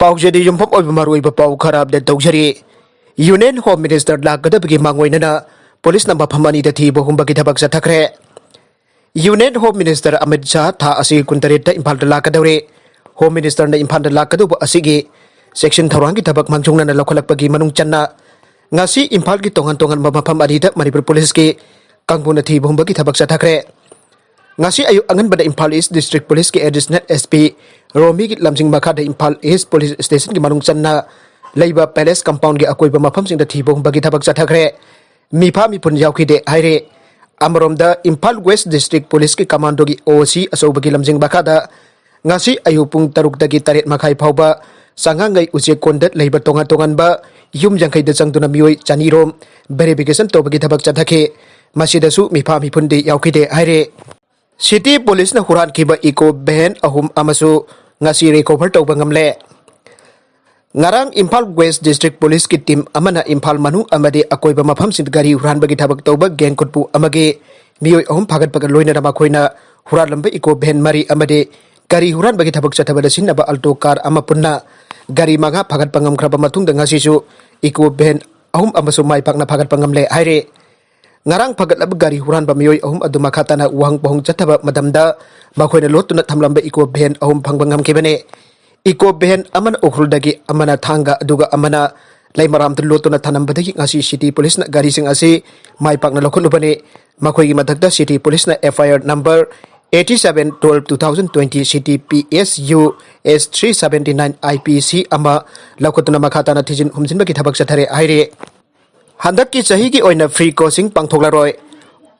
पाउजेदी युमफम ओइब मरुइब पाउ खराब दे तौजरी यूनियन होम मिनिस्टर लाकदबगी मांगोइनना पुलिस नंबर फमनी द थी बहुंबगी थबक चथखरे union home minister Amit Shah था असि कुंतरेट इम्फाल लाकदौरे होम मिनिस्टर ने इम्फाल लाकदुब असिगी सेक्शन थौरांगी थबक मांगजुंगना लौखलकपगी मनुंग चन्ना ngasi इम्फाल की तोंगन तोंगन मफम अदीद मणिपुर पुलिस की कांगबुन थी बहुंबगी थबक चथखरे ngasi ayu angan bada Imphal East District Police ki Additional SP Romi ki lamjing makha da Imphal East Police Station ki manung channa leiba Palace Compound ki akoiba mafam sing da thibo bagi thabak chathakre mifa mi pun yaw ki de haire amarom da Imphal West District Police ki commando ki OC asoba ki lamjing makha da ngasi ayu pung taruk da ki taret makhai phauba sangangai uje kondat leiba tonga tongan ba yum jangkai da changduna mioi chanirom verification to bagi thabak chathake masidasu mifa mi pun de yaw ki de haire City Police na huran kiba iko behen ahum amasu ngasi recover tawba ngamle ngarang Imphal West District Police ki team amana Imphal manu amade akoiba mafam sin gari huran bagi thabak tawba geng kutpu amage mioi ahum phagat pagal loina rama khoina huran lambe iko behen mari amade gari huran bagi thabak chathabada sinaba alto car ama punna gari manga phagat pangam khraba matung da ngasi su iko behen ahum amasu mai pakna phagat pangamle haire ngarang phagat gari huran ba mioi ahum adu makhatana wang pohong chathaba madamda makhoina lotuna thamlamba iko ben ahum phangbangam kebane iko ben amana okhuldagi amana thanga aduga amana laimaram tu lotuna thanambadagi ngasi city police na gari sing ase mai pakna lokhunubane makhoi gi mathakda city police na FIR number 87/12/2020 CTPSU S379 IPC ama lokhutuna makhatana thijin humjin bagi thabak chathare aire Handak ki sahi ki oina free coaching pangthoklaroi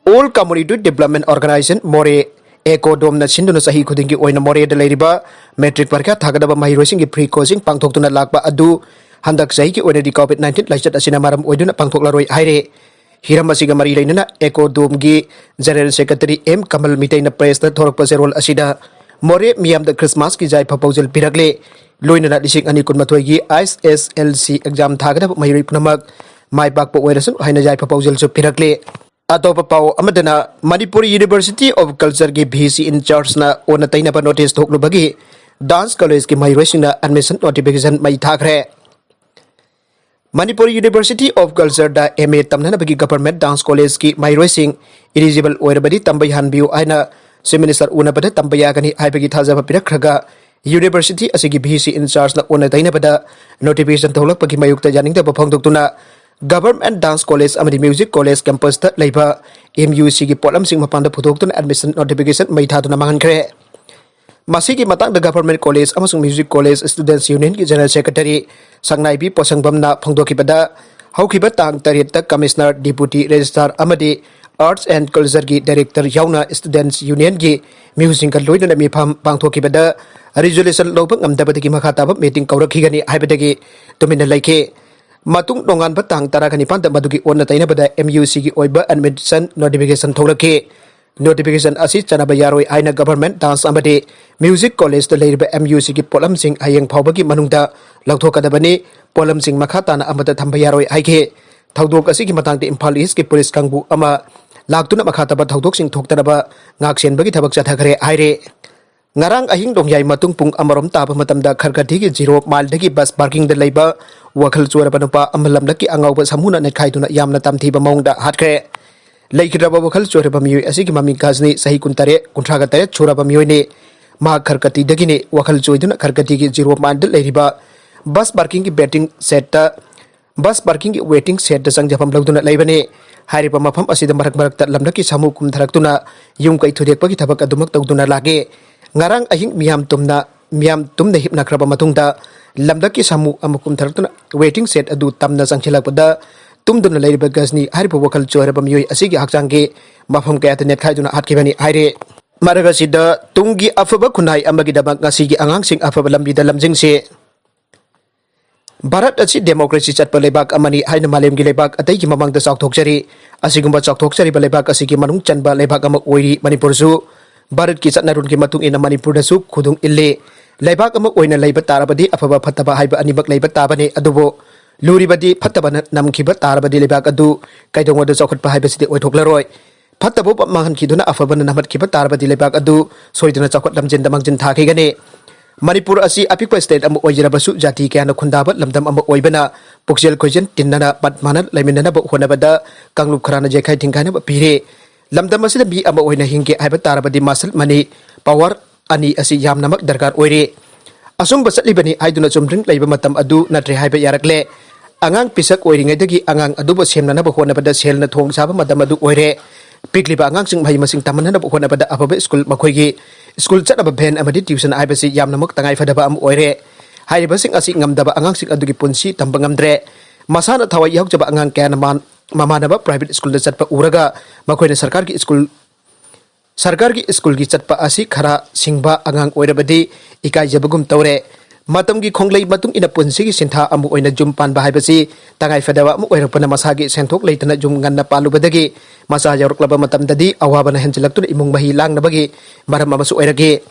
all community development organization more eco dom na sinduna sahi khuding ki oina more de leiriba metric parkha thagadaba mahirosing ki free coaching pangthoktuna lakba adu handak sahi ki oina di covid-19 laichat asina maram oiduna pangthoklaroi haire hiram asiga mari leinana eco dom gi general secretary M Kamal Mitai na press na thorak paserol asida more miam the Christmas ki jai proposal piragle loina na dising ani kunmathoi gi ISSLC exam thagadaba mahiroi punamak mai bak po werasun haina jai proposal so pirakle atopa pau amadana Manipur University of Culture ki VC in charge na ona taina pa notice thoklu bagi dance college ki mai rosina admission notification mai thakre Manipur University of Culture da MA tamna bagi government dance college ki mai rosing eligible oirabadi tambai hanbiu aina se minister una bada tambaya gani ai bagi thajaba pirakraga University asigi VC in charge na ona taina bada notification tholak bagi mayukta janing da bafang doktuna Government Dance College amadi Music College campus ta leiba MUC gi polam sing mapanda phudoktuna admission notification mai thaduna mangankre masi gi matang da Government College amasung Music College Students Union ki General Secretary Sangnai bi Posangbam na phangdokibada haukiba tang tarit ta Commissioner Deputy Registrar amadi Arts and Culture gi Director yauna Students Union gi music ka loina mi pham pangthokibada resolution lobang amdabadi gi makhataba meeting kaurakhigani haibadagi tumina laike matung dongan batang tarakani panta madugi onna taina bada MUC gi oiba admission notification tholake notification asi chanaba yaroi aina government dance amade music college to leiba MUC gi polam sing ayeng phawbagi manungda lauthokadabani polam sing makhata na amada thamba yaroi aike thaudok asi gi matang de Imphal East ki police kangbu ama laktuna makhata ba thaudok sing thoktaraba ngaksen bagi thabak chathakare aire ngarang ahing dongyai matung pung amarom taba matamda kharkati gi 0 mile dagi bus parking da leiba wakhal chora panupa amalam daki angau ba samuna na khaiduna yamna tamthi ba maungda hatkre leikraba wakhal chora ba mioi asigi mami gazni sahi kuntare kuntraga tare chora ba mioi ne ma kharkati dagi ne wakhal choiduna kharkati gi 0 mile da leiriba bus parking gi betting set ta bus parking gi waiting set da sangjapam lagduna leibane hairiba mafam asida marak marak ta lamdaki samu kum tharaktuna yung kai thudek pagi thabak adumak tawduna lage ngarang ahing miam tumna hipna kraba matungda lamdaki samu amukum tharatuna waiting set adu tamna sangchilakpada tumduna leiriba gazni hariba wakal choraba mioi asigi hakchangge mafam kayata net khaiduna hatkibani haire maraga sida tungi afaba khunai amagi dabak ngasigi angang sing afaba lambi da lamjingse Bharat asi democracy chatpa lebak amani haina malem gi lebak atai gi mamang da chawthokchari asigumba chawthokchari ba lebak asigi manung chanba lebak ama oiri Manipur su Bharat ki chatnarun ki matung ina Manipur da su khudung ille lebak ama oina leiba tarabadi afaba phattaba haiba anibak leiba tabane adubo luribadi phattaba namkhiba tarabadi lebak adu kaidongo da chawkhatpa haiba sidi oithoklaroi phattabo pamanghan ki duna afaba namat khiba tarabadi lebak adu soiduna chawkhat lamjin damang jin thakhi gane Manipur asi apikpa state ama oijarabasu jati kayana khundaba lamdam ama oibana pukjel khojen tinnana patmana laiminana ba honabada kanglup kharana jekai thingkaina ba pire lamdam asida bi ama oina hingke aiba tarabadi masal mani power ani asi yamnamak darkar oire asum basatli bani aiduna chumring leiba matam adu natre haiba yarakle angang pisak oiringaidagi angang aduba semnana ba honabada selna thong saba madam adu oire pikliba angang sing mai masing tamanana ba honabada ababa school makhoigi school chat aba ben amadi tuition aibasi yamnamak tangai fadaba am oire haiba sing asi ngamdaba angang sing adugi punsi tambangamdre masana thawai yauk jaba angang kaya naman mamanaba private school da chatpa uraga makoina sarkar ki school chatpa asi khara singba angang oirabadi ikai jabagum tawre matam gi khonglei matung ina punsi gi sintha amu oina jum pan ba haibasi tangai fadaba mu oirapana masagi senthok leitana jum nganna palubadagi masa yaruklaba matam dadi awabana henjilaktu imung mahi langnabagi maram amasu oirage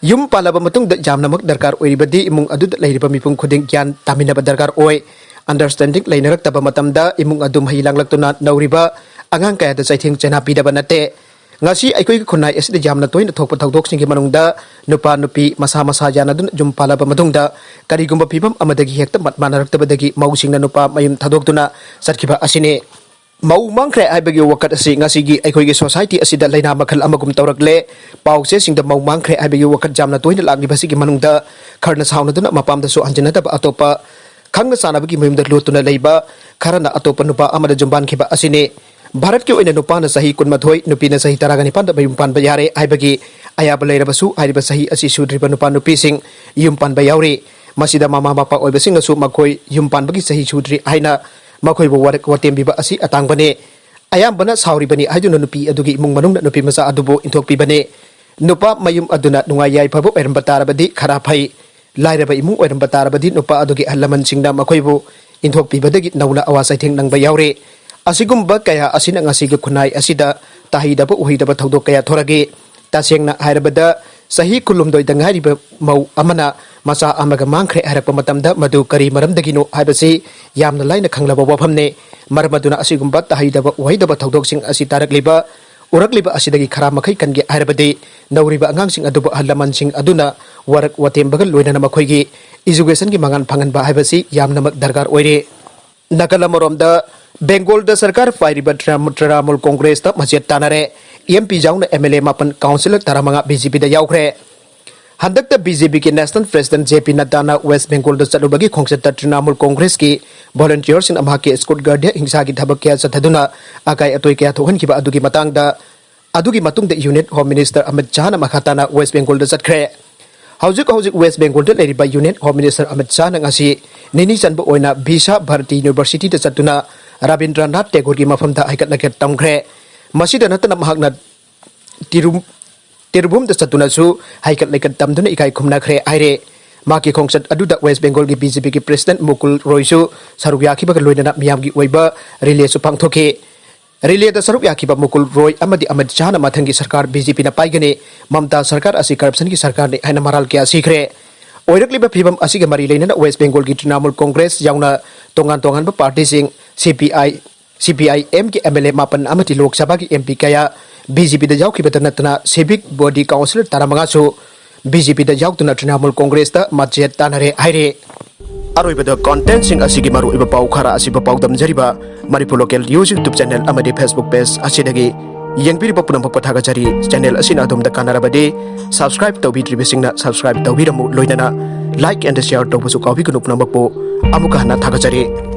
yum palaba matung da jamnamak darkar oiribadi imung adu leiriba mipung khuding gyan taminaba darkar oi understanding lainarak taba matam da imung adu mahi langlaktuna nauriba angang kaya da saithing chena pidaba nate ngasi aikoi khunai asida jamna toina thokpa thokdok singi manungda nupa nupi masa jana dun jum palaba madungda karigumba pibam amadagi hekta matmanaraktabadagi mausingna nupa mayum thadokduna sarkiba asine mau mangkre aibagi wakat asi ngasigi aikoi society asida laina makhal amagum tawrakle pause singda mau mangkre aibagi wakat jamna toina lagni basigi manungda kharna sauna duna mapamda so anjana taba atopa khangna sanabagi mayumda lotuna leiba kharana atopa nupa amada jumban khiba asine Bharat के ओइना नुपाना सही कुनमाथोय नुपीना सही तरागनि पान बयुम पान बयारे आइबगी आयाब लेरबसु आइबा सही असि सुद्रिबा नुपा नुपीसिंग yum पान बयावरे मसिदा मामा बापा ओइबसिंग असु मखोय युम पान बगी सही सुद्रि आइना मखोय बो वारक वतेम बिबा असि अतांगबने आयाबना सावरिबनि आइदुना नुपी अदुगी इमुंग मनुंग नुपी मसा अदुबो इंथोकपिबने नुपा मयुम अदुना नुंगा याय फबो एरंबा तारबदि खरा फै लाइरबा इमुंग एरंबा तारबदि नुपा अदुगी हल्लमन सिंगना मखोयबो इंथोकपिबदगी नौना अवासाइथेंग नंगबा यावरे asigumba kaya asina ngasiga khunai asida tahidaba uhidaba thodok kaya thorage tasengna hairabada sahi kulumdoi dangariba mau amana masa amaga mangkhre harakpa matamda madu kari maramdagino haibasi yamna laina khanglaba wafamne marmaduna asigumba tahidaba uhidaba thodok sing asi tarakliba urakliba asidagi khara makhai kange hairabade nauriba angang sing aduba halaman sing aduna warak watembaga loinana makhoigi education gi mangan phangan ba haibasi yamna mak darkar oire nakala moromda Bengal da sarkar fairiba Trinamool Congress ta masjid tanare MP jauna MLA mapan councilor taramanga BJP da yaukre handak ta BJP ki national president JP Nadda na West Bengal da chalubagi khongset ta Trinamool Congress ki volunteers in amha ke scout guard hingsa gi thabak kya sathaduna akai atoi kya thohan ki ba adugi matang da adugi matung da unit home minister Amit Shah na makhata na West Bengal da chatkre Haujik West Bengal da leriba unit home minister Amit Shah na ngasi nini chanba oina Bhisha Bharati University da chatuna Rabindranath Tagore ki mafamda haikat naket tamkhre masida natana mahakna tirbum da satuna su haikat lekat tamduna ikai khumna khre aire maki khongsat aduda West Bengal ki BJP ki president Mukul Roy su saruk yakhiba ka loinana miyam gi oiba relay su pangthoke relay da saruk yakhiba Mukul Roy amadi Amit Shah na mathangi sarkar BJP na paigane Mamta sarkar asi corruption ki sarkar ne haina maral kya sikhre oirakliba phibam asiga mari leinana West Bengal ki Trinamool Congress yauna tongan ba party sing CPIM ki MLA mapan amati Lok Sabha ki MP kaya BJP da yaukhiba natana civic body council taramanga su BJP da yautuna Trinamool Congress ta masjid tanare aire aroibada content sing asigi maru iba pau khara asiba pau damjariba Manipur local news YouTube channel amadi Facebook page asidagi yengpiriba punam pathaga jari channel asina adumda kanarabade subscribe tawbidri besingna subscribe tawbiramu loinana like and share tawbusu kawbi kunupna mapo amuka hana thaga jari